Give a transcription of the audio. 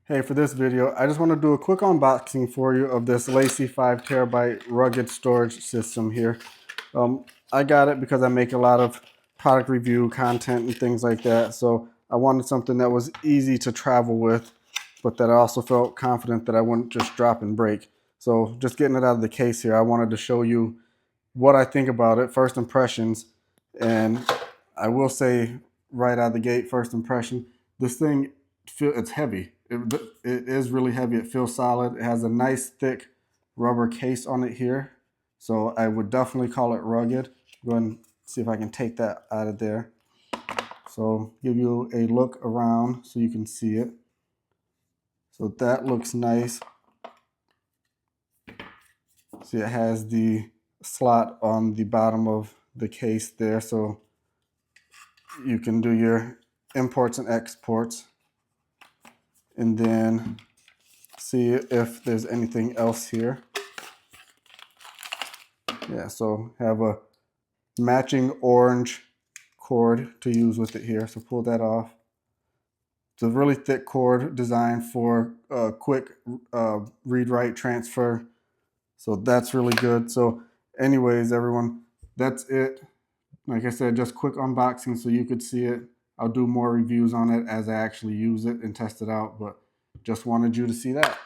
Hey, for this video, I just want to do a quick unboxing for you of this LaCie 5TB rugged storage system here. I got it because I make a lot of product review content and things like that. So I wanted something that was easy to travel with, but that I also felt confident that I wouldn't just drop and break. So just getting it out of the case here, I wanted to show you what I think about it, first impressions. And I will say right out of the gate, first impression, this thing, it's heavy. It is really heavy. It feels solid. It has a nice thick rubber case on it here. So I would definitely call it rugged. Go ahead and see if I can take that out of there. So give you a look around so you can see it. So that looks nice. See, it has the slot on the bottom of the case there, so you can do your imports and exports. And then see if there's anything else here. Yeah, so have a matching orange cord to use with it here. So pull that off. It's a really thick cord designed for quick read-write transfer. So that's really good. So anyways, everyone, that's it. Like I said, just quick unboxing so you could see it. I'll do more reviews on it as I actually use it and test it out, but just wanted you to see that.